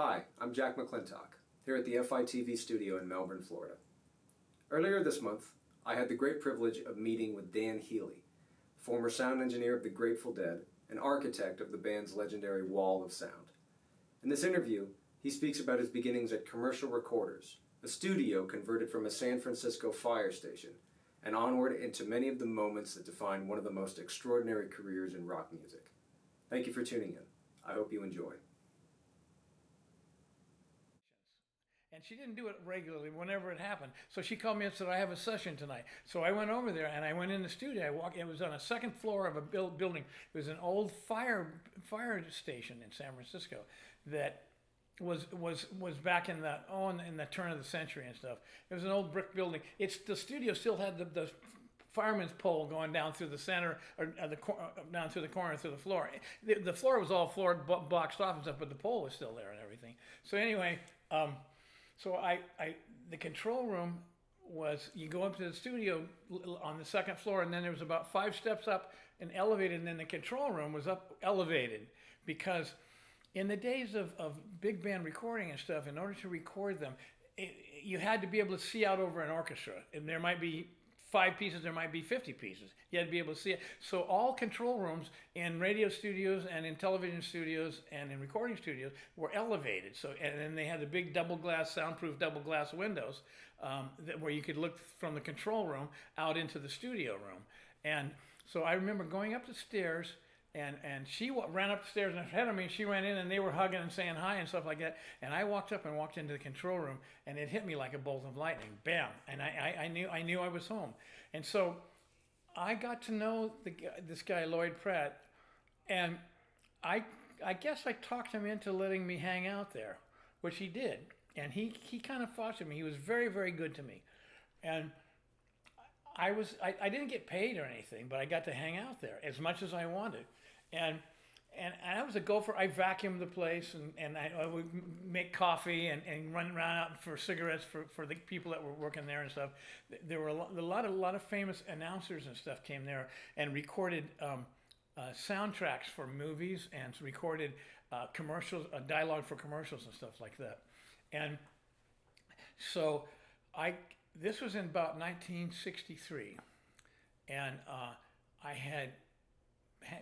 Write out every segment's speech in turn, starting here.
Hi, I'm Jack McClintock, here at the FITV studio in Melbourne, Florida. Earlier this month, I had the great privilege of meeting with Dan Healy, former sound engineer of the Grateful Dead and architect of the band's legendary Wall of Sound. In this interview, he speaks about his beginnings at Commercial Recorders, a studio converted from a San Francisco fire station, and onward into many of the moments that define one of the most extraordinary careers in rock music. Thank you for tuning in. I hope you enjoy. And she didn't do it regularly whenever it happened. So she called me and said, I have a session tonight. So I went over there and I went in the studio. It was on a second floor of a building. It was an old fire station in San Francisco that was back in the turn of the century and stuff. It was an old brick building. The studio still had the fireman's pole going down through the center, or down through the corner, through the floor. The floor was all boxed off and stuff, but the pole was still there and everything. So anyway, so the control room was, you go up to the studio on the second floor, and then there was about 5 steps up and elevated, and then the control room was up elevated, because in the days of big band recording and stuff, in order to record them, you had to be able to see out over an orchestra, and there might be 5 pieces, there might be 50 pieces. You had to be able to see it. So all control rooms in radio studios and in television studios and in recording studios were elevated. So, and then they had the big soundproof double glass windows where you could look from the control room out into the studio room. And so I remember going up the stairs, and she ran up the stairs and ahead of me, she ran in, and they were hugging and saying hi and stuff like that. And I walked up and walked into the control room, and it hit me like a bolt of lightning, bam! And I knew I was home. And so I got to know this guy Lloyd Pratt, and I guess I talked him into letting me hang out there, which he did. And he kind of fostered me. He was very, very good to me, and I didn't get paid or anything, but I got to hang out there as much as I wanted. And I was a gopher. I vacuumed the place, and I would make coffee and run around out for cigarettes for the people that were working there and stuff. There were a lot of famous announcers and stuff came there and recorded soundtracks for movies and recorded commercials, dialogue for commercials and stuff like that. And so this was in about 1963, and I had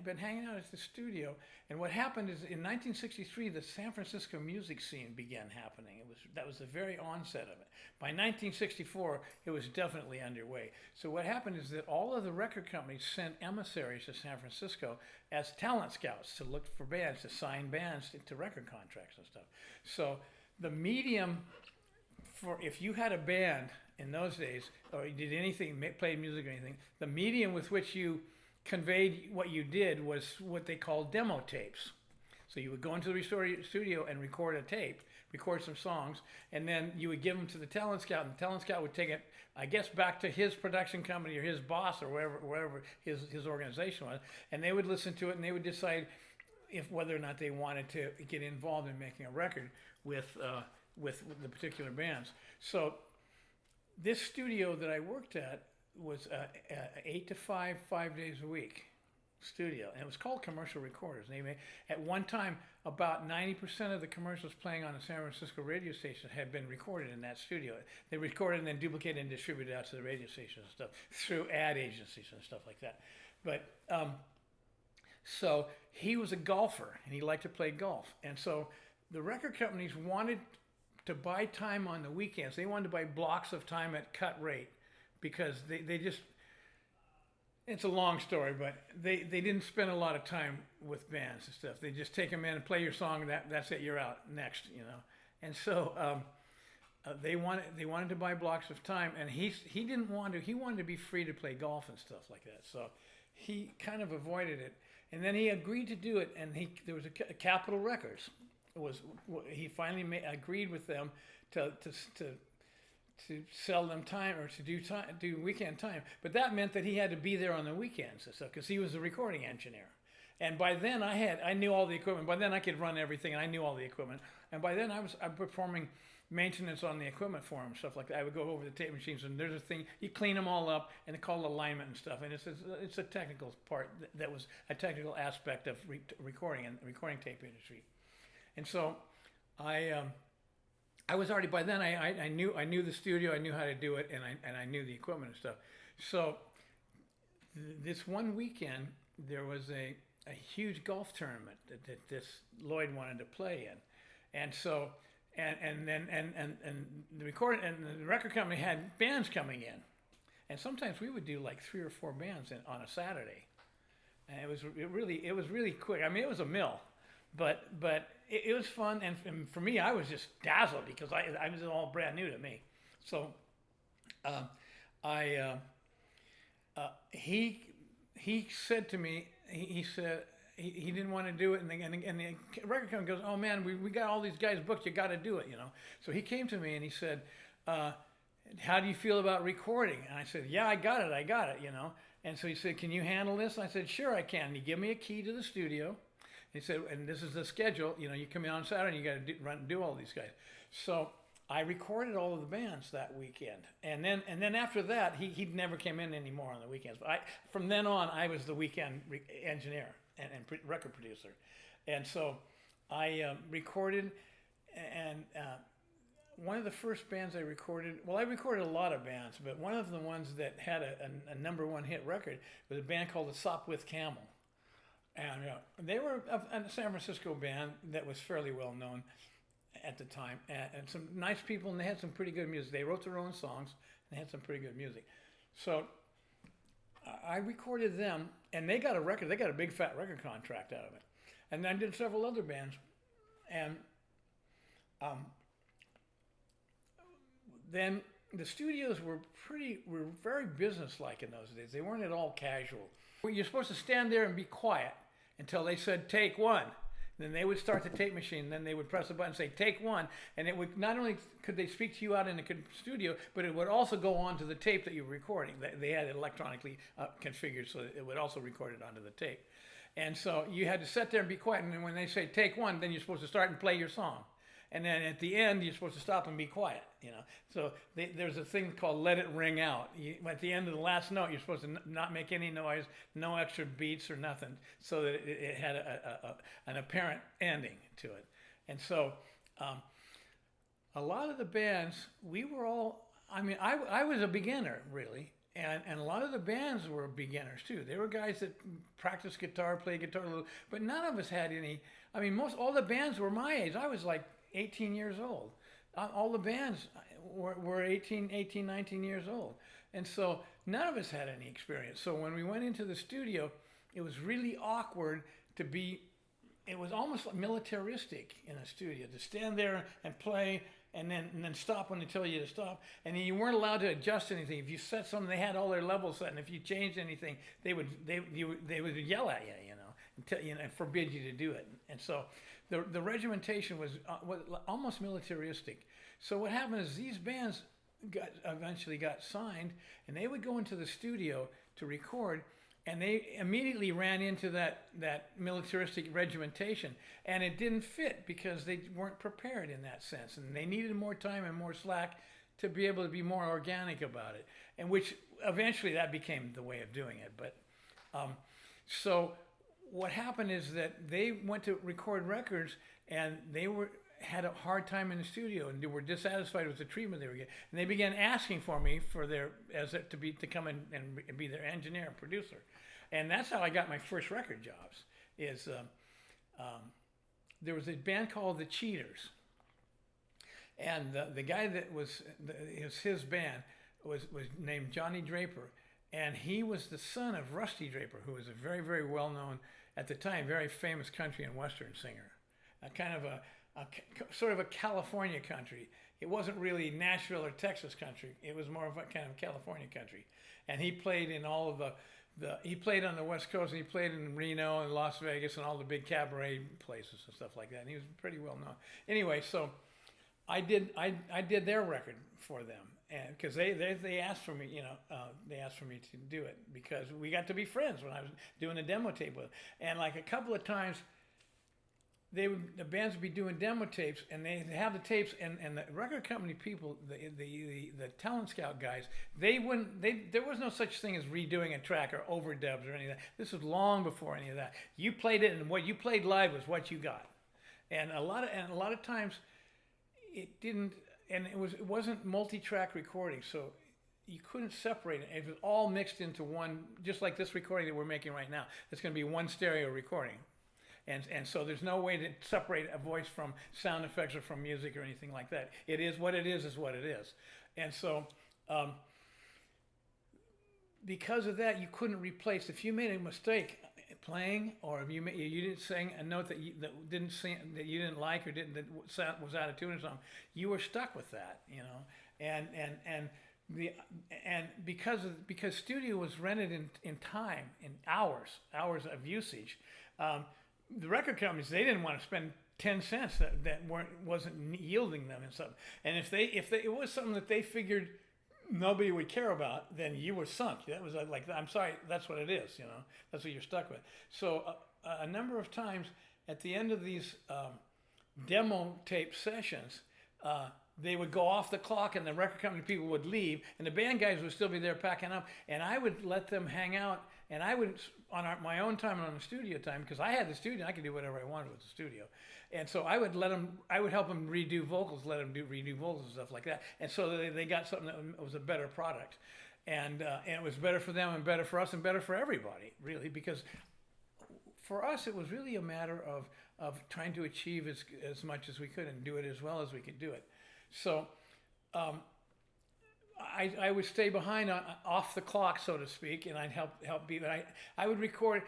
been hanging out at the studio. And what happened is, in 1963, the San Francisco music scene began happening. That was the very onset of it. By 1964, it was definitely underway. So what happened is that all of the record companies sent emissaries to San Francisco as talent scouts to look for bands, to sign bands to record contracts and stuff. So the medium for, if you had a band in those days, or you did anything, played music or anything, the medium with which you conveyed what you did was what they called demo tapes. So you would go into the studio and record a tape, record some songs, and then you would give them to the talent scout, and the talent scout would take it, I guess, back to his production company or his boss or wherever his organization was, and they would listen to it and they would decide whether or not they wanted to get involved in making a record with the particular bands. So this studio that I worked at was 8 to 5, 5 days a week studio, and it was called Commercial Recorders. And at one time, about 90% of the commercials playing on a San Francisco radio station had been recorded in that studio. They recorded and then duplicated and distributed out to the radio stations and stuff through ad agencies and stuff like that. But so he was a golfer and he liked to play golf, and so the record companies wanted to buy time on the weekends. They wanted to buy blocks of time at cut rate, because they just, it's a long story, but they didn't spend a lot of time with bands and stuff. They just take them in and play your song, and that's it, you're out, next, you know. And so they wanted to buy blocks of time, and he didn't want to. He wanted to be free to play golf and stuff like that. So he kind of avoided it, and then he agreed to do it. And there was a Capitol Records. He finally agreed with them to sell them time, or to do weekend time. But that meant that he had to be there on the weekends and stuff, because he was the recording engineer. And by then I knew all the equipment. By then I could run everything, and I knew all the equipment. And by then I'm performing maintenance on the equipment for him, stuff like that. I would go over the tape machines, and there's a thing, you clean them all up, and they call it alignment and stuff. And it's a technical part that was a technical aspect of recording and the recording tape industry. And so I was already by then. I knew the studio. I knew how to do it, and I knew the equipment and stuff. So this one weekend there was a huge golf tournament that this Lloyd wanted to play in, and so and the record company had bands coming in, and sometimes we would do like 3 or 4 bands on a Saturday, and it was really quick. I mean, it was a mill, but it was fun, and for me, I was just dazzled because I was all brand new to me. So he said to me, he said he didn't want to do it, and the record company goes, oh man, we got all these guys booked, you got to do it, you know. So he came to me and he said, how do you feel about recording? And I said, yeah, I got it, you know. And so he said, can you handle this? And I said, sure I can. And he gave me a key to the studio. He said, and this is the schedule, you know, you come in on Saturday and you got to run and do all these guys. So I recorded all of the bands that weekend, and then after that, he never came in anymore on the weekends. But from then on, I was the weekend engineer and record producer, and so I recorded. And one of the first bands I recorded, well, I recorded a lot of bands, but one of the ones that had a #1 hit record was a band called the Sopwith Camel, and they were a San Francisco band that was fairly well known at the time, and some nice people, and they had some pretty good music. They wrote their own songs, and they had some pretty good music. So I recorded them, and they got a record. They got a big fat record contract out of it. And then I did several other bands, and then the studios were very businesslike in those days. They weren't at all casual. You're supposed to stand there and be quiet until they said take one. Then they would start the tape machine. Then they would press a button and say, take one. And it would, not only could they speak to you out in the studio, but it would also go on to the tape that you were recording. They had it electronically configured so that it would also record it onto the tape. And so you had to sit there and be quiet. And then when they say, take one, then you're supposed to start and play your song. And then at the end, you're supposed to stop and be quiet, you know. So there's a thing called let it ring out. At the end of the last note, you're supposed to not make any noise, no extra beats or nothing, so that it had an apparent ending to it. And so a lot of the bands, we were all, I mean, I was a beginner, really. And a lot of the bands were beginners, too. They were guys that practiced guitar, played guitar a little, but none of us had any. I mean, all the bands were my age. I was like 18 years old. All the bands were 18, 19 years old. And so none of us had any experience. So when we went into the studio, it was really awkward to be, it was almost like militaristic in a studio, to stand there and play and then stop when they tell you to stop. And then you weren't allowed to adjust anything. If you set something, they had all their levels set, and if you changed anything, they would yell at you, you know, and forbid you to do it. And so the regimentation was almost militaristic. So what happened is these bands eventually got signed, and they would go into the studio to record, and they immediately ran into that militaristic regimentation, and it didn't fit because they weren't prepared in that sense, and they needed more time and more slack to be able to be more organic about it, and which eventually that became the way of doing it. But so what happened is that they went to record records, and they had a hard time in the studio, and they were dissatisfied with the treatment they were getting, and they began asking for me to come in and be their engineer and producer. And that's how I got my first record jobs. There was a band called the Cheaters, and the guy that was his band was named Johnny Draper, and he was the son of Rusty Draper, who was a very, very well known at the time, very famous country and western singer, a kind of sort of a California country. It wasn't really Nashville or Texas country. It was more of a kind of California country. And he played in all of he played on the West Coast, and he played in Reno and Las Vegas and all the big cabaret places and stuff like that. And he was pretty well known. Anyway, so I did their record for them, and because they asked for me, you know, they asked for me to do it because we got to be friends when I was doing a demo tape with them. And like a couple of times, the bands would be doing demo tapes, and they have the tapes, and the record company people, the talent scout guys, there was no such thing as redoing a track or overdubs or any of that. This was long before any of that. You played it, and what you played live was what you got. And a lot of times it didn't, and it wasn't multi-track recording, so you couldn't separate it. It was all mixed into one, just like this recording that we're making right now. It's going to be one stereo recording. And so there's no way to separate a voice from sound effects or from music or anything like that. It is what it is what it is. And so because of that, you couldn't replace. If you made a mistake playing, or if you didn't sing a note that you didn't like, or that was out of tune or something, you were stuck with that, you know. And because studio was rented in time, in hours of usage. The record companies, they didn't want to spend 10 cents that wasn't yielding them and something. And if it was something that they figured nobody would care about, then you were sunk. That was like, I'm sorry, that's what it is, you know. That's what you're stuck with. So a number of times at the end of these demo tape sessions, they would go off the clock and the record company people would leave, and the band guys would still be there packing up, and I would let them hang out, and I would, on my own time and on the studio time, because I had the studio, I could do whatever I wanted with the studio. And so I would help them redo vocals, redo vocals and stuff like that. And so they got something that was a better product. And it was better for them and better for us and better for everybody, really, because for us, it was really a matter of trying to achieve as much as we could and do it as well as we could do it. So I would stay behind off the clock, so to speak, and I'd help be. I would record.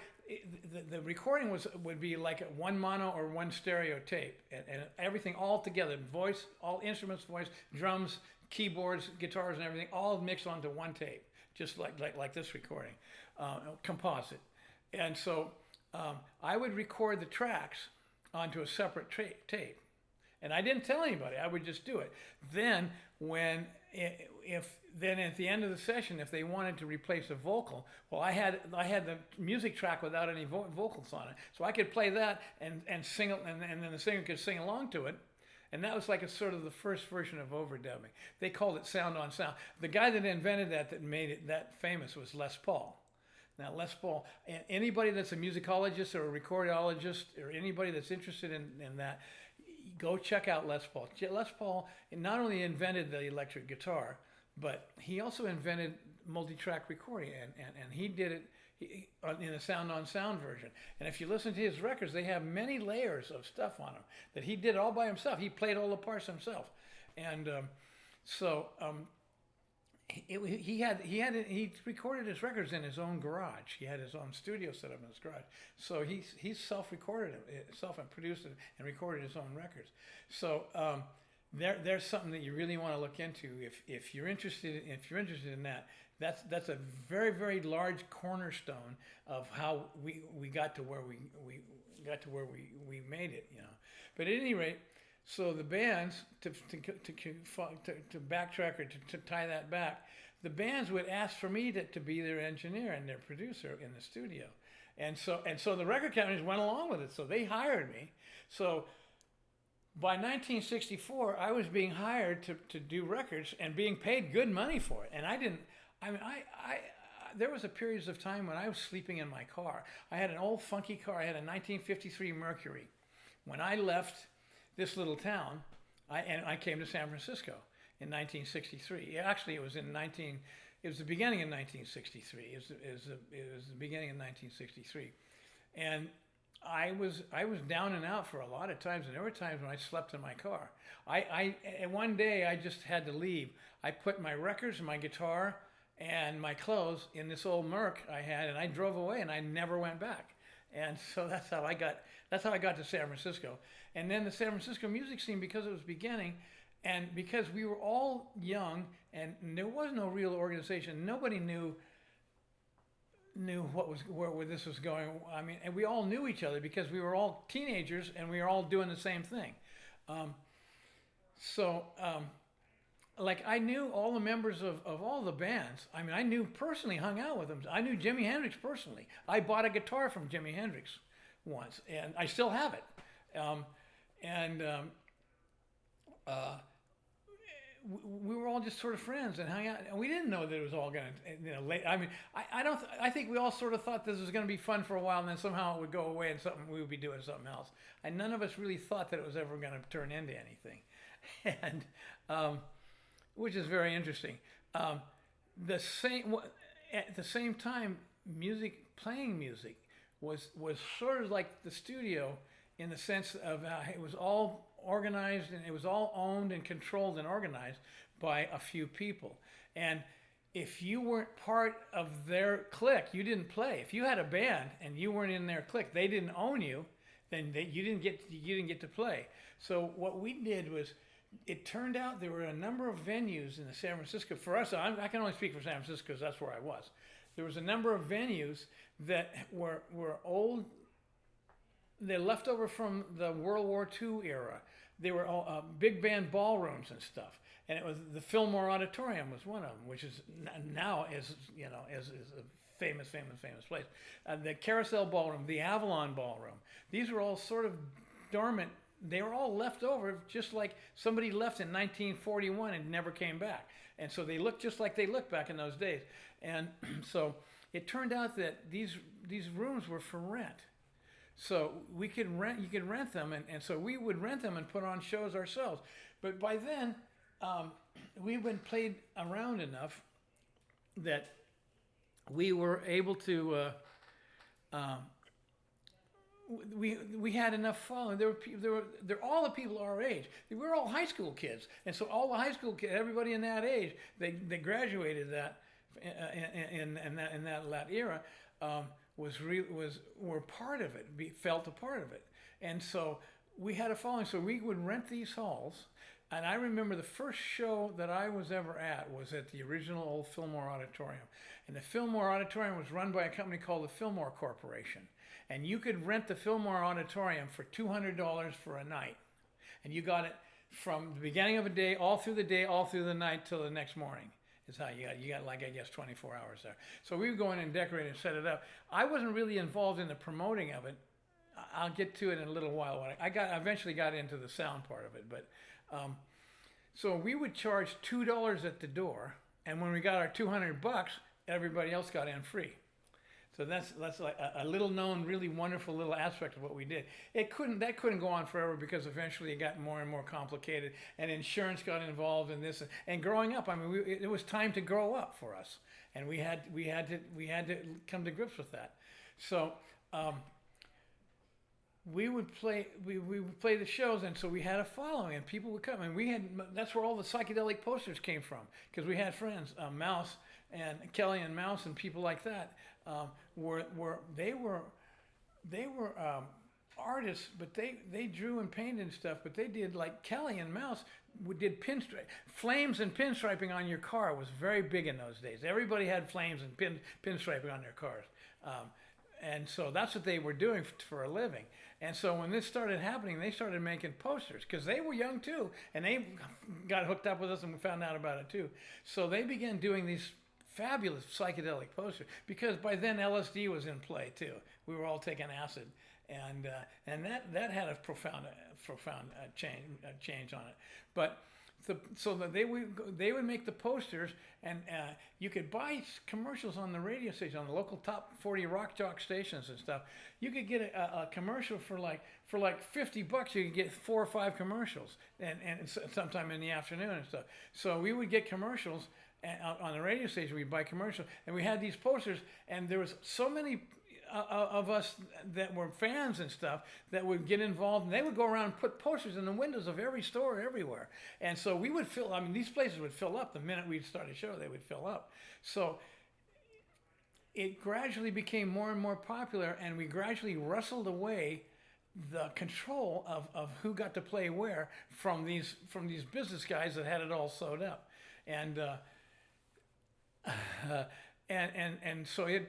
The recording would be like a one mono or one stereo tape, and everything all together, voice, all instruments, voice, drums, keyboards, guitars, and everything, all mixed onto one tape, just like this recording, composite. And so I would record the tracks onto a separate tape. And I didn't tell anybody. I would just do it. Then then at the end of the session, if they wanted to replace a vocal, well, I had the music track without any vocals on it, so I could play that and sing it, and then the singer could sing along to it. And that was like a sort of the first version of overdubbing. They called it sound on sound. The guy that invented that made it that famous was Les Paul. Now, Les Paul, anybody that's a musicologist or a recordologist or anybody that's interested in that, go check out Les Paul. Les Paul not only invented the electric guitar, but he also invented multi-track recording, and he did it in a sound-on-sound version. And if you listen to his records, they have many layers of stuff on them that he did all by himself. He played all the parts himself. And he recorded his records in his own garage. He had his own studio set up in his garage. So he self-recorded himself and produced it and recorded his own records. So there's something that you really want to look into if you're interested in that. That's a very, very large cornerstone of how we got to where we made it, you know. But at any rate, so the bands, to backtrack or to tie that back, the bands would ask for me to be their engineer and their producer in the studio. And so the record companies went along with it. So they hired me. So by 1964, I was being hired to do records and being paid good money for it. And there was a periods of time when I was sleeping in my car. I had an old funky car. I had a 1953 Mercury. When I left this little town, I came to San Francisco in 1963. Actually, it was the beginning of 1963. It was the beginning of 1963, and I was down and out for a lot of times, and there were times when I slept in my car. And one day I just had to leave. I put my records and my guitar and my clothes in this old Merc I had, and I drove away, and I never went back. And so that's how I got to San Francisco. And then the San Francisco music scene, because it was beginning, and because we were all young, and there was no real organization, nobody knew where this was going. I mean, and we all knew each other because we were all teenagers and we were all doing the same thing. Like I knew all the members of all the bands. I mean, I knew personally, hung out with them. I knew Jimi Hendrix personally. I bought a guitar from Jimi Hendrix once, and I still have it. we were all just sort of friends and hung out, and we didn't know that it was all going to, you know, I mean, I don't, I think we all sort of thought this was going to be fun for a while, and then somehow it would go away, and we would be doing something else. And none of us really thought that it was ever going to turn into anything, and which is very interesting. The same at the same time, playing music was sort of like the studio in the sense of it was all organized and it was all owned and controlled and organized by a few people. And if you weren't part of their clique, you didn't play. If you had a band and you weren't in their clique, they didn't own you, then you didn't get to play. So what we did was, it turned out there were a number of venues in the San Francisco. For us, I can only speak for San Francisco because that's where I was. There was a number of venues that were old. They're left over from the World War II era. They were all big band ballrooms and stuff. And it was the Fillmore Auditorium was one of them, which is now is a famous place. The Carousel Ballroom, the Avalon Ballroom. These were all sort of dormant. They were all left over, just like somebody left in 1941 and never came back. And so they looked just like they looked back in those days. And so it turned out that these rooms were for rent. So you could rent them, and so we would rent them and put on shows ourselves. But by then, we'd been played around enough that we were able to. We had enough following. There were all the people our age. We were all high school kids, and so all the high school kids, everybody in that age, they graduated that in that era. Were part of it, felt a part of it. And so we had a following. So we would rent these halls. And I remember the first show that I was ever at was at the original old Fillmore Auditorium. And the Fillmore Auditorium was run by a company called the Fillmore Corporation. And you could rent the Fillmore Auditorium for $200 for a night. And you got it from the beginning of a day, all through the night till the next morning. Is how you got like, I guess, 24 hours there. So we would go in and decorate and set it up. I wasn't really involved in the promoting of it. I'll get to it in a little while. I eventually got into the sound part of it, but so we would charge $2 at the door, and when we got our $200, everybody else got in free. So that's like a little known, really wonderful little aspect of what we did. That couldn't go on forever because eventually it got more and more complicated, and insurance got involved in this. And growing up, I mean, it was time to grow up for us, and we had to come to grips with that. So we would play the shows, and so we had a following, and people would come, and that's where all the psychedelic posters came from, because we had friends, Mouse and Kelly and Mouse and people like that. They were artists, but they drew and painted and stuff. But they did, like Kelly and Mouse did flames and pinstriping on your car was very big in those days. Everybody had flames and pinstriping on their cars, and so that's what they were doing for a living. And so when this started happening, they started making posters because they were young too, and they got hooked up with us, and we found out about it too. So they began doing these fabulous psychedelic poster, because by then LSD was in play too. We were all taking acid, and that had a profound change on it. But they would make the posters, and you could buy commercials on the radio station, on the local top 40 rock jock stations and stuff. You could get a commercial for like $50. You could get 4 or 5 commercials, and sometime in the afternoon and stuff. So we would get commercials. And on the radio station, we'd buy commercials, and we had these posters, and there was so many of us that were fans and stuff that would get involved, and they would go around and put posters in the windows of every store everywhere. And so we would these places would fill up the minute we'd start a show. They would fill up. So it gradually became more and more popular, and we gradually wrestled away the control of who got to play where from these business guys that had it all sewed up. And so it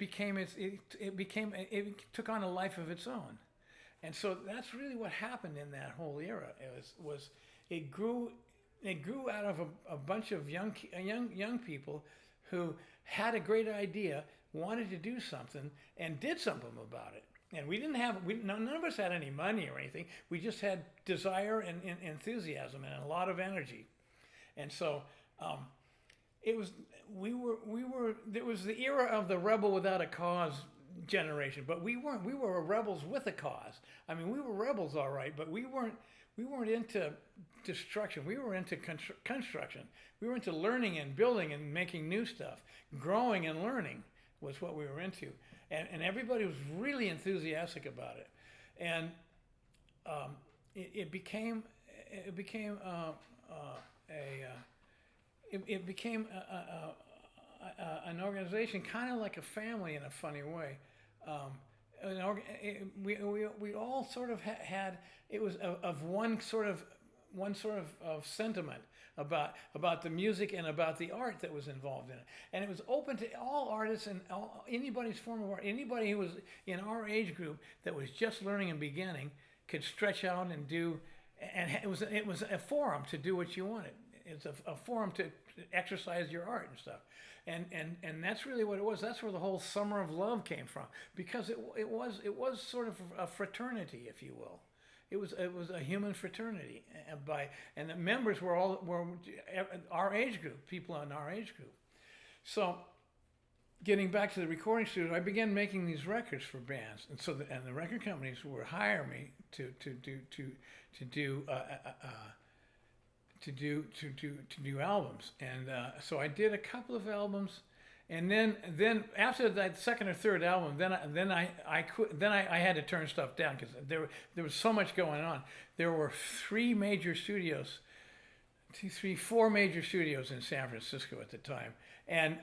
took on a life of its own, and so that's really what happened in that whole era. It grew out of a bunch of young people who had a great idea, wanted to do something, and did something about it. And none of us had any money or anything. We just had desire and enthusiasm and a lot of energy. And so it was there was the era of the rebel without a cause generation, but we were rebels with a cause. I mean, we were rebels, all right, but we weren't into destruction. We were into construction. We were into learning and building and making new stuff. Growing and learning was what we were into, and everybody was really enthusiastic about it. And it became an organization, kind of like a family in a funny way. We all sort of had, it was of one sort of sentiment about the music and about the art that was involved in it, and it was open to all artists and anybody's form of art. Anybody who was in our age group that was just learning and beginning could stretch out and do, and it was a forum to do what you wanted. It's a forum to exercise your art and stuff, and that's really what it was. That's where the whole Summer of Love came from, because it was sort of a fraternity, if you will. It was a human fraternity, and the members were our age group, people in our age group. So, getting back to the recording studio, I began making these records for bands, and the record companies would hire me to do albums, and so I did a couple of albums. And then after that second or third album, then I had to turn stuff down because there was so much going on. There were four major studios in San Francisco at the time, and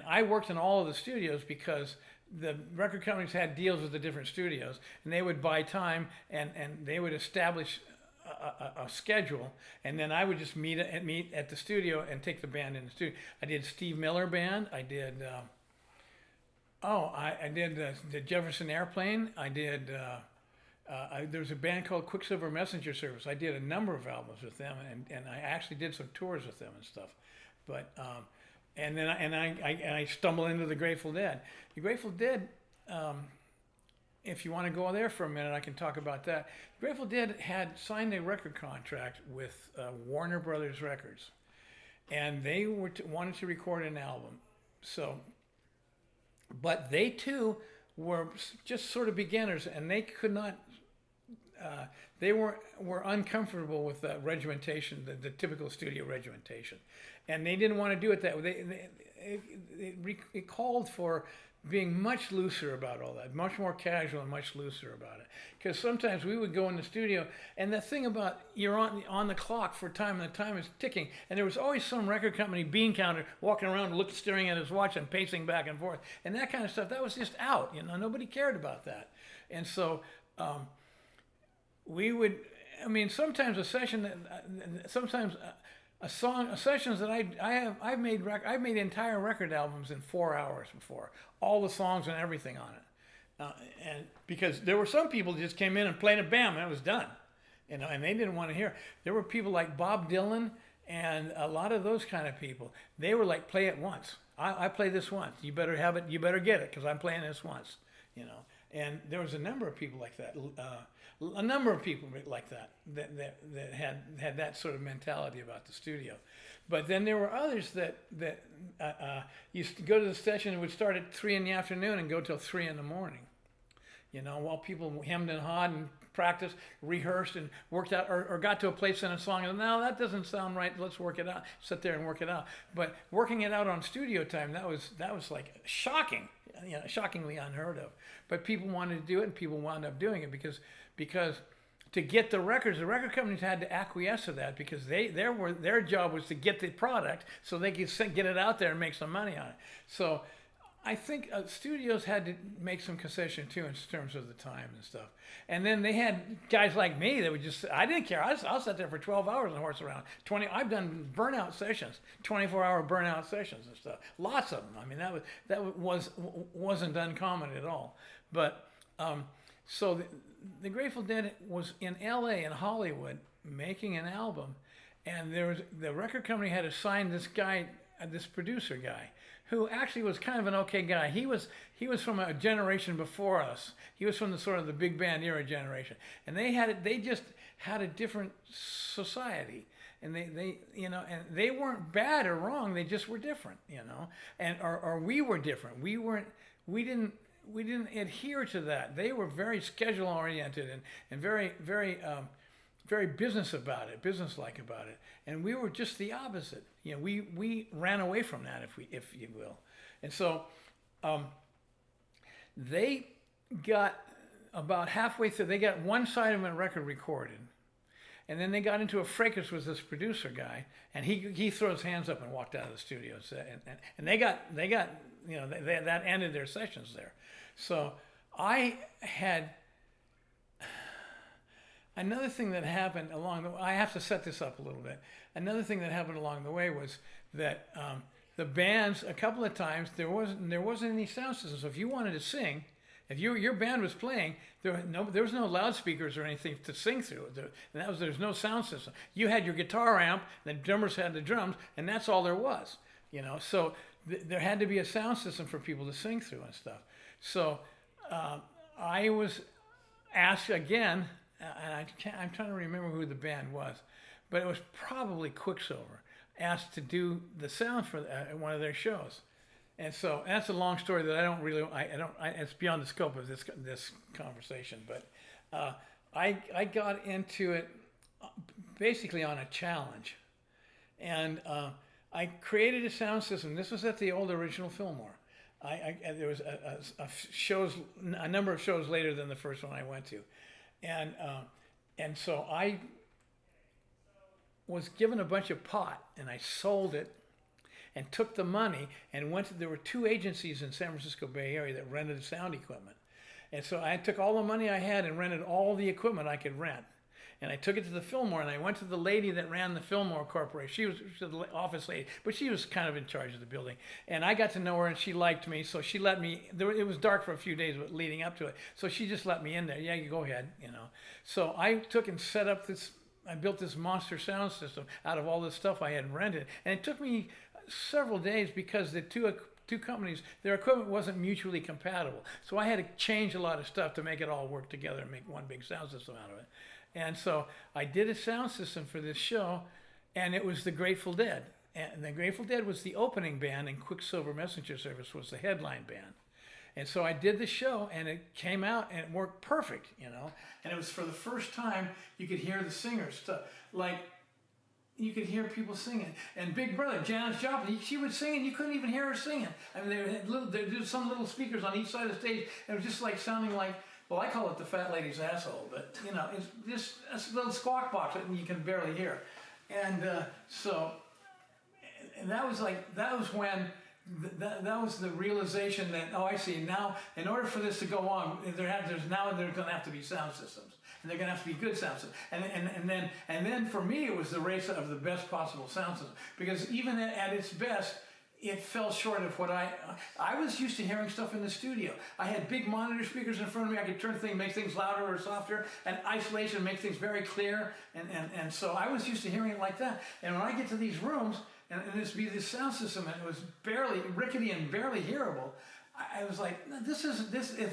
I worked in all of the studios because the record companies had deals with the different studios, and they would buy time and they would establish a schedule, and then I would just meet at the studio and take the band in the studio. I did Steve Miller Band. I did I did the Jefferson Airplane. I did there was a band called Quicksilver Messenger Service. I did a number of albums with them, and I actually did some tours with them and stuff. But and then I stumbled into the Grateful Dead. The Grateful Dead. If you want to go there for a minute, I can talk about that. Grateful Dead had signed a record contract with Warner Brothers Records, and they wanted to record an album. So, but they too were just sort of beginners, and they could not. They were uncomfortable with the regimentation, the typical studio regimentation, and they didn't want to do it that way. It called for being much looser about all that, much more casual and much looser about it. Because sometimes we would go in the studio, and the thing about you're on the clock for time, and the time is ticking, and there was always some record company bean counter walking around, staring at his watch and pacing back and forth, and that kind of stuff. That was just out, nobody cared about that. And so we would, sometimes a session, sessions that I've made entire record albums in 4 hours before, all the songs and everything on it, and because there were some people who just came in and played a bam and it was done, and they didn't want to hear. There were people like Bob Dylan and a lot of those kind of people. They were like, play it once. I play this once. You better have it. You better get it because I'm playing this once. And there was a number of people like that. That had that sort of mentality about the studio. But then there were others that used to go to the session and would start at 3 in the afternoon and go till 3 in the morning. While people hemmed and hawed and practiced, rehearsed, and worked out, or got to a place in a song and no, that doesn't sound right. Let's work it out. Sit there and work it out. But working it out on studio time, that was like shocking. Shockingly unheard of. But people wanted to do it, and people wound up doing it because to get the records, the record companies had to acquiesce to that because their job was to get the product so they could get it out there and make some money on it. So I think studios had to make some concession too in terms of the time and stuff. And then they had guys like me that would I didn't care. I'll sit there for 12 hours and horse around. I've done burnout sessions, 24-hour burnout sessions and stuff. Lots of them. That wasn't uncommon at all. But so the Grateful Dead was in L.A. and Hollywood making an album, and the record company had assigned this guy, this producer guy, who actually was kind of an okay guy. He was from a generation before us. He was from the sort of the big band era generation, and they just had a different society, and they you know, and they weren't bad or wrong. They just were different, you know, and or we were different. We didn't adhere to that. They were very schedule oriented and very very businesslike about it, and we were just the opposite. You know, we ran away from that, if you will, and so they got about halfway through. They got one side of a record recorded, and then they got into a fracas with this producer guy, and he threw his hands up and walked out of the studio, and they got you know, that ended their sessions there. So I had. Another thing that happened along the way, I have to set this up a little bit. Another thing that happened along the way was that the bands, a couple of times, there wasn't any sound system. So if you wanted to sing, if your band was playing, there was no loudspeakers or anything to sing through. There's no sound system. You had your guitar amp, the drummers had the drums, and that's all there was. You know, so there had to be a sound system for people to sing through and stuff. So I was asked again. And I'm trying to remember who the band was, but it was probably Quicksilver, asked to do the sound for one of their shows. And so that's a long story that it's beyond the scope of this conversation. But I got into it basically on a challenge, and I created a sound system. This was at the old original Fillmore. There was a number of shows later than the first one I went to. And so I was given a bunch of pot, and I sold it and took the money and there were two agencies in San Francisco Bay Area that rented sound equipment. And so I took all the money I had and rented all the equipment I could rent. And I took it to the Fillmore, and I went to the lady that ran the Fillmore Corporation. She was the office lady, but she was kind of in charge of the building. And I got to know her, and she liked me, so she let me. It was dark for a few days leading up to it, so she just let me in there. Yeah, you go ahead, you know. So I took and set up this. I built this monster sound system out of all the stuff I had rented, and it took me several days because the two companies, their equipment wasn't mutually compatible. So I had to change a lot of stuff to make it all work together and make one big sound system out of it. And so I did a sound system for this show, and it was the Grateful Dead. And the Grateful Dead was the opening band, and Quicksilver Messenger Service was the headline band. And so I did the show, and it came out, and it worked perfect, you know. And it was for the first time you could hear the singers, like you could hear people singing. And Big Brother, Janis Joplin, she would sing, and you couldn't even hear her singing. I mean, there were some little speakers on each side of the stage, and it was just like sounding like, well, I call it the fat lady's asshole, but you know, it's just a little squawk box that you can barely hear. And and that was when that was the realization that, oh, I see, now in order for this to go on, there's going to have to be sound systems, and they're going to have to be good sound systems. And then for me, it was the race of the best possible sound system, because even at its best, it fell short of what I was used to hearing stuff in the studio. I had big monitor speakers in front of me. I could turn things, make things louder or softer, and isolation, make things very clear. And so I was used to hearing it like that. And when I get to these rooms, and this be this sound system, and it was barely rickety and barely hearable, I was like, if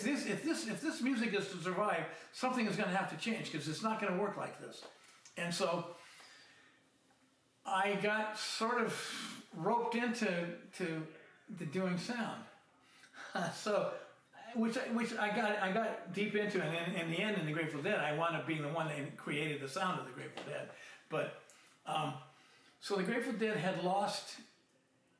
this music is to survive, something is going to have to change, because it's not going to work like this. And so I got sort of roped into doing sound, which I got deep into, and in the end, in the Grateful Dead, I wound up being the one that created the sound of the Grateful Dead. But so the Grateful Dead had lost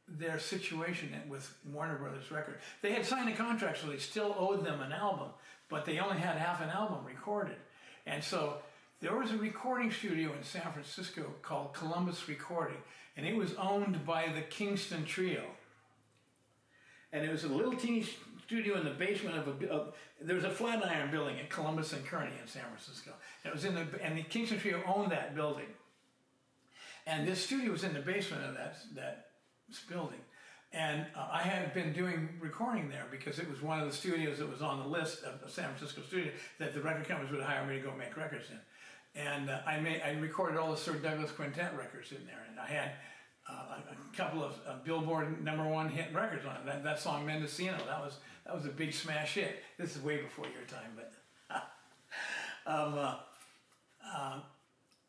their situation with Warner Brothers Record. They had signed a contract, so they still owed them an album, but they only had half an album recorded, and so there was a recording studio in San Francisco called Columbus Recording, and it was owned by the Kingston Trio. And it was a little teeny studio in the basement there was a Flatiron building at Columbus and Kearny in San Francisco. And it was and the Kingston Trio owned that building. And this studio was in the basement of that building. And I had been doing recording there because it was one of the studios that was on the list of San Francisco studios that the record companies would hire me to go make records in. And I recorded all the Sir Douglas Quintet records in there, and I had a couple of Billboard #1 hit records on it. That song Mendocino, that was a big smash hit. This is way before your time, but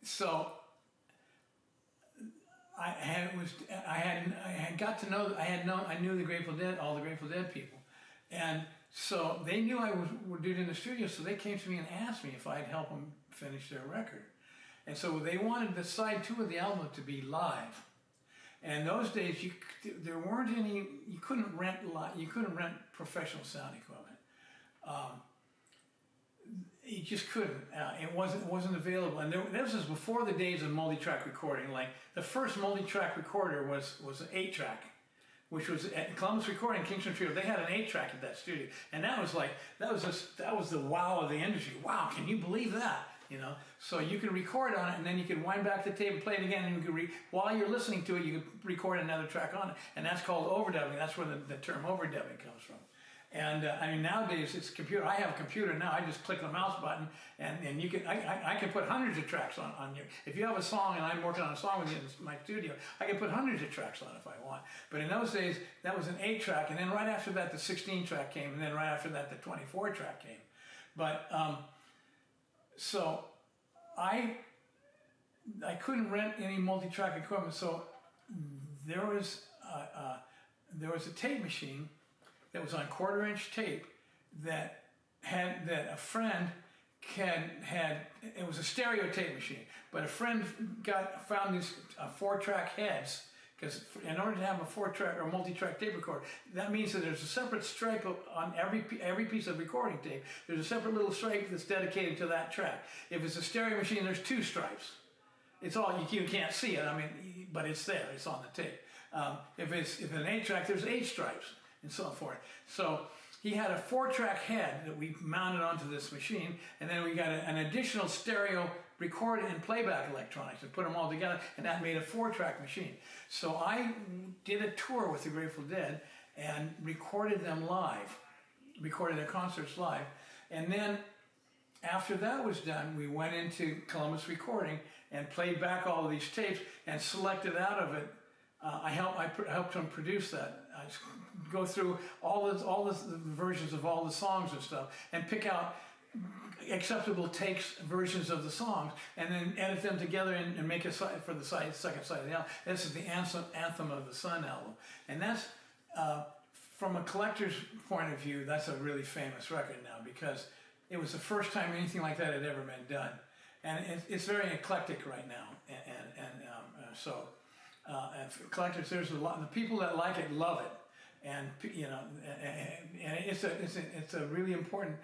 so I knew the Grateful Dead, all the Grateful Dead people, and so they knew I would do it in the studio. So they came to me and asked me if I'd help them finish their record, and so they wanted the side 2 of the album to be live. And those days, there weren't any. You couldn't rent professional sound equipment. You just couldn't. It wasn't available. And this was before the days of multi-track recording. Like the first multi-track recorder was an 8-track, which was at Columbus Recording, Kingston Trio. They had an 8-track at that studio, and that was the wow of the industry. Wow, can you believe that? You know, so you can record on it, and then you can wind back the tape and play it again, and you can while you're listening to it, you can record another track on it, and that's called overdubbing. That's where the term overdubbing comes from. And I mean, nowadays it's computer. I have a computer now. I just click the mouse button, and you can. I can put hundreds of tracks on your. If you have a song, and I'm working on a song with you in my studio, I can put hundreds of tracks on if I want. But in those days, that was an 8-track, and then right after that, the 16-track came, and then right after that, the 24-track came. But so I couldn't rent any multi-track equipment, so there was a tape machine that was on 1/4-inch tape that a friend had. It was a stereo tape machine, but a friend found these 4-track heads. Because in order to have a 4-track or multi-track tape recorder, that means that there's a separate stripe on every piece of recording tape. There's a separate little stripe that's dedicated to that track. If it's a stereo machine, there's 2 stripes. It's all you can't see it. I mean, but it's there. It's on the tape. If it's an 8-track, there's 8 stripes and so forth. So he had a 4-track head that we mounted onto this machine, and then we got an additional stereo record and playback electronics and put them all together, and that made a 4-track machine. So I did a tour with the Grateful Dead and recorded them live, recorded their concerts live, and then after that was done, we went into Columbus Recording and played back all of these tapes and selected out of it. I helped them produce that. I go through all the versions of all the songs and stuff and pick out acceptable takes, versions of the songs, and then edit them together and make a side for the second side of the album. This is the Anthem of the Sun album, and that's from a collector's point of view, that's a really famous record now because it was the first time anything like that had ever been done, and it's very eclectic right now, so collectors, there's a lot. The people that like it love it, and you know, and it's a really important.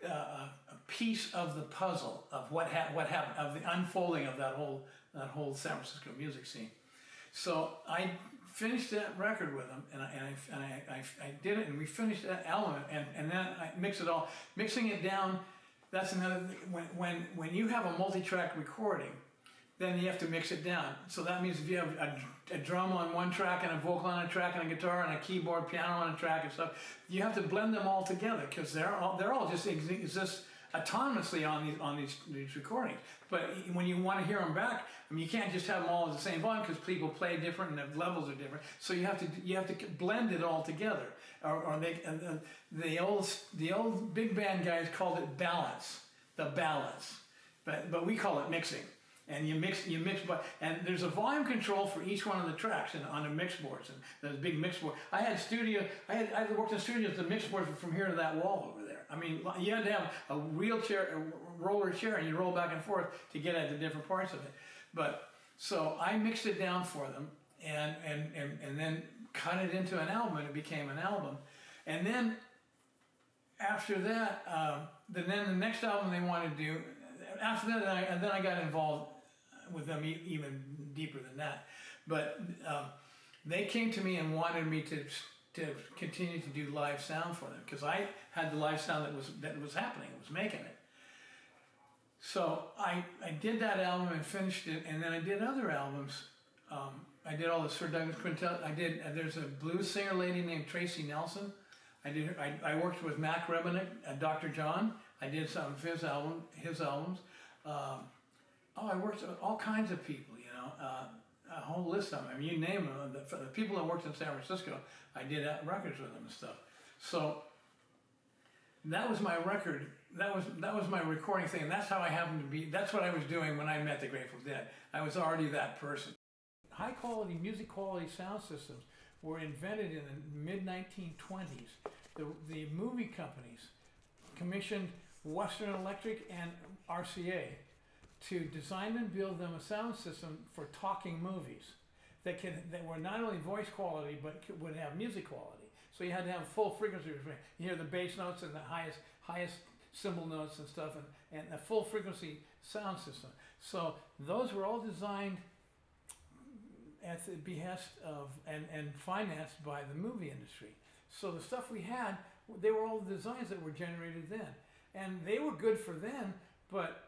A piece of the puzzle of what happened, of the unfolding of that whole San Francisco music scene. So I finished that record with them, and I did it, and we finished that album, and then I mixed it all. Mixing it down, that's another thing. When you have a multi-track recording, then you have to mix it down. So that means if you have a drum on one track and a vocal on a track and a guitar and a keyboard, piano on a track and stuff, you have to blend them all together because they're all just exist autonomously on these recordings. But when you want to hear them back, I mean, you can't just have them all at the same volume because people play different and the levels are different. So you have to blend it all together. The old big band guys called it balance, the balance, but we call it mixing. And you mix, and there's a volume control for each one of the tracks on the mix boards, and there's a big mix board. I worked in studios, the mix boards were from here to that wall over there. I mean, you had to have a wheelchair, a roller chair, and you roll back and forth to get at the different parts of it. But, so I mixed it down for them, and then cut it into an album, and it became an album. And then, after that, then the next album they wanted to do, after that, and then I got involved with them even deeper than that. But they came to me and wanted me to continue to do live sound for them because I had the live sound that was happening, was making it. So I did that album and finished it, and then I did other albums. I did all the Sir Douglas Quintet. There's a blues singer lady named Tracy Nelson. I worked with Mac Rebennick and Dr. John. I did some of his albums. I worked with all kinds of people, you know. a whole list of them. I mean, you name them. For the people that worked in San Francisco, I did records with them and stuff. So that was my record. That was my recording thing. And that's how I happened to be. That's what I was doing when I met the Grateful Dead. I was already that person. High quality, music quality sound systems were invented in the mid-1920s. The movie companies commissioned Western Electric and RCA to design and build them a sound system for talking movies that were not only voice quality but would have music quality. So you had to have full frequency range. You hear the bass notes and the highest cymbal notes and stuff, and a full frequency sound system. So those were all designed at the behest of and financed by the movie industry. So the stuff we had, they were all the designs that were generated then, and they were good for then. But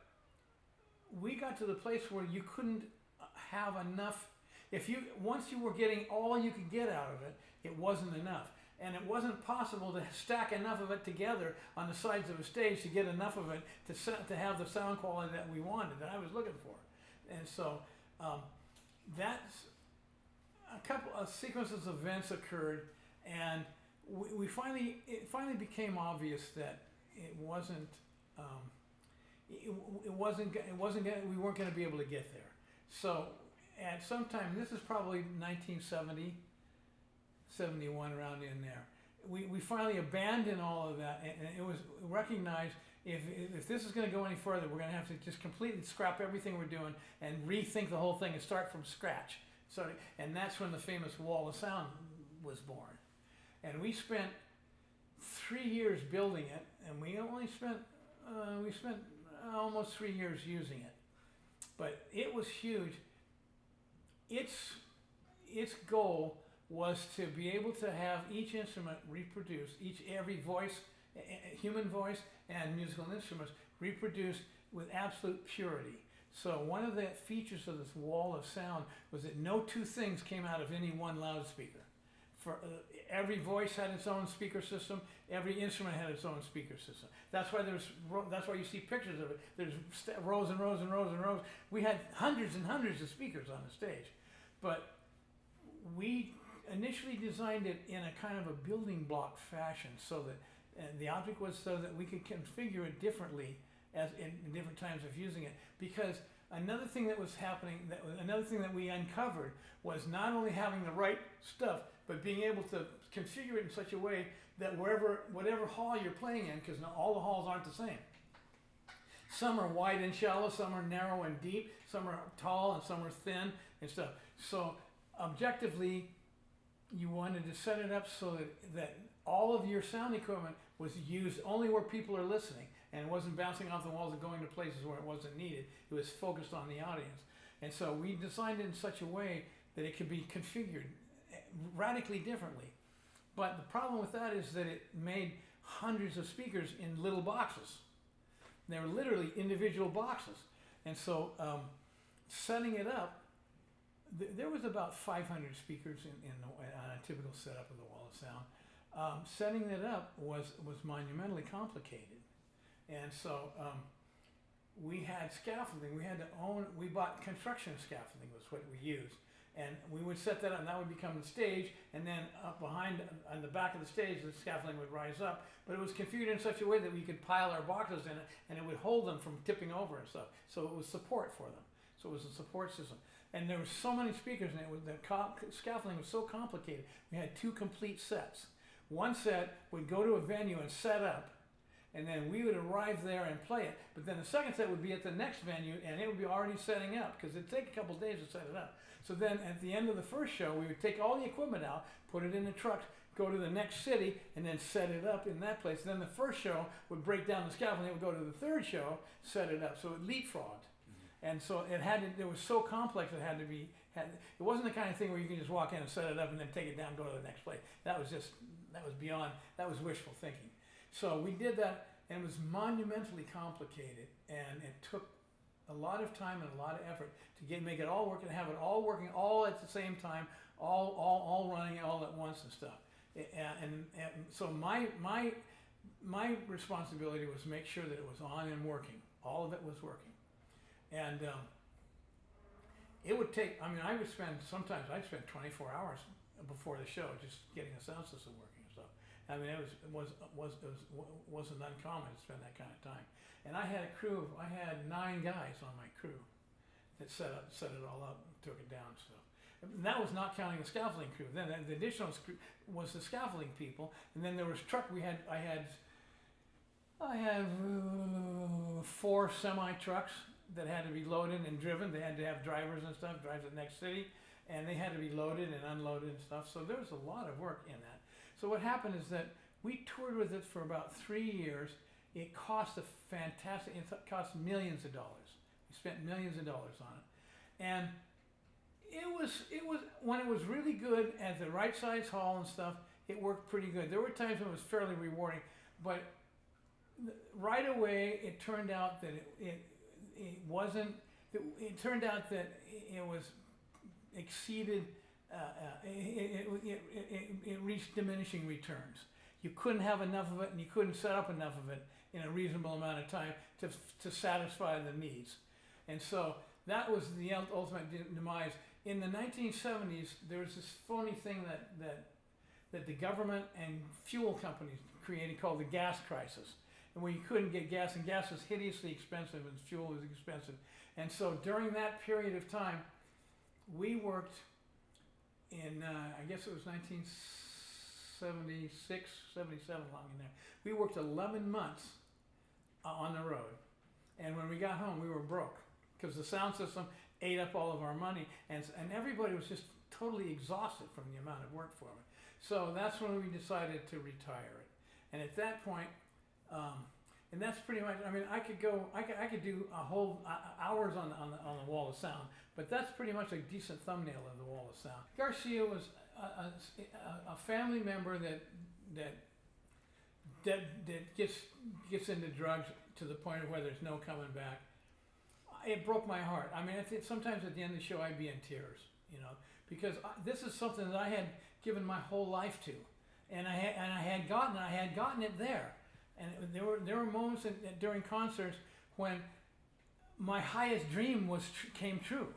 we got to the place where you couldn't have enough. Once you were getting all you could get out of it, it wasn't enough. And it wasn't possible to stack enough of it together on the sides of a stage to get enough of it to have the sound quality that we wanted, that I was looking for. And so that's a couple of sequences of events occurred, and it finally became obvious that we weren't going to be able to get there. So at some time, this is probably 1970, 71, around in there, we finally abandoned all of that, and it was recognized if this is going to go any further, we're going to have to just completely scrap everything we're doing and rethink the whole thing and start from scratch. So, and that's when the famous Wall of Sound was born. And we spent 3 years building it, and we spent almost 3 years using it. But it was huge. Its goal was to be able to have each instrument reproduced, every voice, human voice and musical instruments reproduced with absolute purity. So one of the features of this wall of sound was that no two things came out of any one loudspeaker. For every voice had its own speaker system. Every instrument had its own speaker system. That's why you see pictures of it. There's rows and rows and rows and rows. We had hundreds and hundreds of speakers on the stage, but we initially designed it in a kind of a building block fashion, so that the object was so that we could configure it differently as in different times of using it. Because another thing that was happening, another thing that we uncovered was not only having the right stuff, but being able to configure it in such a way that whatever hall you're playing in, because all the halls aren't the same. Some are wide and shallow, some are narrow and deep, some are tall and some are thin and stuff. So objectively, you wanted to set it up so that all of your sound equipment was used only where people are listening, and it wasn't bouncing off the walls and going to places where it wasn't needed. It was focused on the audience. And so we designed it in such a way that it could be configured radically differently. But the problem with that is that it made hundreds of speakers in little boxes. They were literally individual boxes. And so setting it up, there was about 500 speakers on a typical setup of the Wall of Sound. Setting it up was monumentally complicated. And so we had scaffolding. We bought construction scaffolding was what we used. And we would set that up, and that would become the stage, and then up behind, on the back of the stage, the scaffolding would rise up. But it was configured in such a way that we could pile our boxes in it, and it would hold them from tipping over and stuff. So it was support for them. So it was a support system. And there were so many speakers, and the scaffolding was so complicated. We had 2 complete sets. One set would go to a venue and set up, and then we would arrive there and play it. But then the second set would be at the next venue, and it would be already setting up, because it'd take a couple of days to set it up. So then at the end of the first show, we would take all the equipment out, put it in the trucks, go to the next city, and then set it up in that place. Then the first show would break down the scaffolding, it would go to the third show, set it up. So it leapfrogged. And so it was so complex it wasn't the kind of thing where you can just walk in and set it up and then take it down and go to the next place. That was wishful thinking. So we did that, and it was monumentally complicated, and it took a lot of time and a lot of effort to make it all work and have it all working all at the same time, all running all at once and stuff. And so my responsibility was to make sure that it was on and working. All of it was working. And it would take, I mean, sometimes I'd spend 24 hours before the show just getting the sound system working and stuff. I mean, it wasn't uncommon to spend that kind of time. And I had a crew, I had 9 guys on my crew that set it all up and took it down and stuff. And that was not counting the scaffolding crew. Then the additional was the scaffolding people, and then there was I had 4 semi trucks that had to be loaded and driven. They had to have drivers and stuff, drive to the next city, and they had to be loaded and unloaded and stuff. So there was a lot of work in that. So what happened is that we toured with it for about 3 years. It cost it cost millions of dollars. We spent millions of dollars on it. And it was when it was really good at the right size hall and stuff, it worked pretty good. There were times when it was fairly rewarding, but right away it turned out that it wasn't. It turned out that it was exceeded. It reached diminishing returns. You couldn't have enough of it, and you couldn't set up enough of it in a reasonable amount of time to satisfy the needs. And so that was the ultimate demise. In the 1970s, there was this phony thing that the government and fuel companies created called the gas crisis, and where you couldn't get gas, and gas was hideously expensive, and fuel was expensive. And so during that period of time, we worked in, I guess it was 1976, 77, long in there. We worked 11 months on the road, and when we got home, we were broke because the sound system ate up all of our money, and everybody was just totally exhausted from the amount of work for it. So that's when we decided to retire it. And at that point, and that's pretty much, I mean, I could do a whole hours on the wall of sound, but that's pretty much a decent thumbnail of the wall of sound. Garcia was a family member that gets into drugs to the point of where there's no coming back. It broke my heart. I mean, I think sometimes at the end of the show I'd be in tears, you know, because this is something that I had given my whole life to, and I had gotten it there, and there were moments during concerts when my highest dream came true,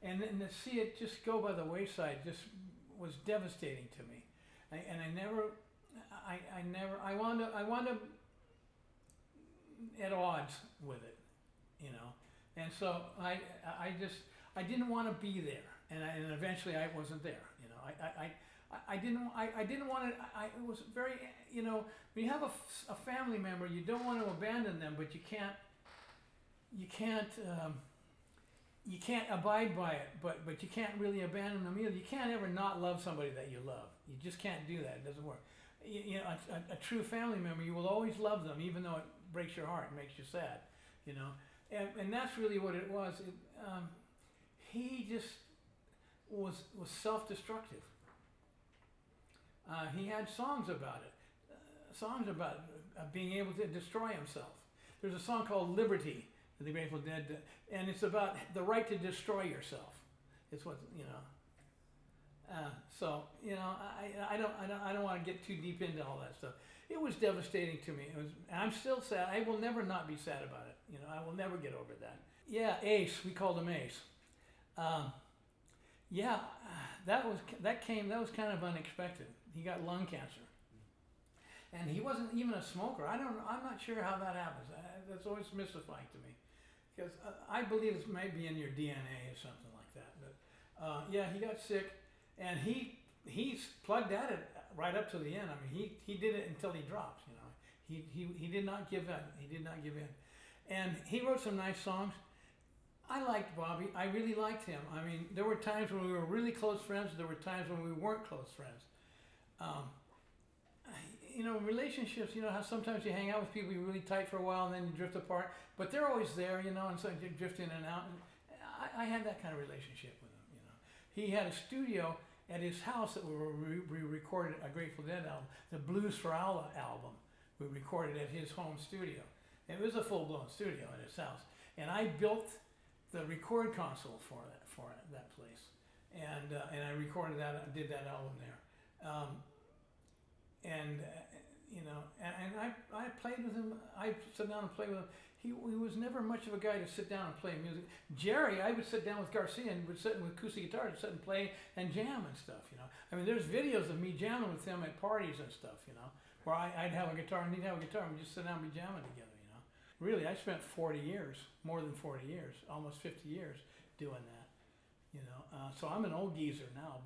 and to see it just go by the wayside just was devastating to me, I wound up at odds with it, you know. And so I didn't want to be there, and eventually I wasn't there. You know, I didn't want to. It was very, you know, when you have a family member, you don't want to abandon them, but you can't abide by it, but you can't really abandon them either. You can't ever not love somebody that you love. You just can't do that. It doesn't work. You know, a true family member, you will always love them, even though it breaks your heart and makes you sad. You know. And that's really what it was. He just was self-destructive. He had songs about it, being able to destroy himself. There's a song called "Liberty" of the Grateful Dead, and it's about the right to destroy yourself. It's what, you know. So you know, I don't want to get too deep into all that stuff. It was devastating to me. I'm still sad. I will never not be sad about it. You know, I will never get over that. Yeah, Ace. We called him Ace. Yeah, that was kind of unexpected. He got lung cancer, and he wasn't even a smoker. I'm not sure how that happens. That's always mystifying to me, because I believe it might be in your DNA or something like that. But yeah, he got sick, and he's plugged at it right up to the end. I mean, he did it until he dropped. You know, he did not give in. He did not give in, and he wrote some nice songs. I liked Bobby. I really liked him. I mean, there were times when we were really close friends. There were times when we weren't close friends. You know, relationships. You know how sometimes you hang out with people you're really tight for a while and then you drift apart, but they're always there. You know, and so you drift in and out. And I had that kind of relationship with him. You know, he had a studio at his house that we recorded a Grateful Dead album, the Blues for Allah album. We recorded at his home studio. It was a full-blown studio at his house, and I built the record console for that place, and I recorded that, did that album there, you know, and I played with him. I sat down and played with him. he was never much of a guy to sit down and play music. Jerry, I would sit down with Garcia and would sit with acoustic guitar and sit and play and jam and stuff, you know. I mean, there's videos of me jamming with him at parties and stuff, you know, where I'd have a guitar and he'd have a guitar and we'd just sit down and be jamming together, you know. Really, I spent 40 years, more than 40 years, almost 50 years doing that, you know. So I'm an old geezer now,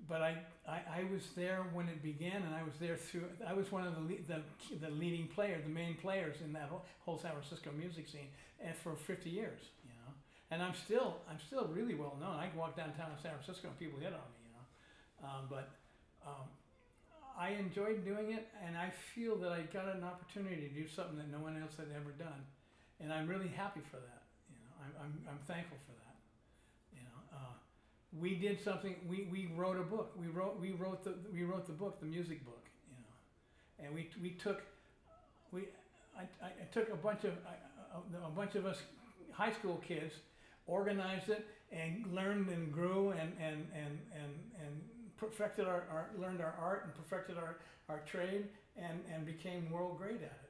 but I was there when it began, and I was there through. I was one of the leading players, the main players in that whole San Francisco music scene, and for 50 years, you know. And I'm still really well known. I can walk downtown in San Francisco and people hit on me, you know. I enjoyed doing it, and I feel that I got an opportunity to do something that no one else had ever done, and I'm really happy for that. You know, I'm thankful for that. You know. We did something. We wrote a book. We wrote the book, the music book. You know, and I took a bunch of us high school kids, organized it, and learned and grew and perfected learned our art and perfected our trade and became world great at it.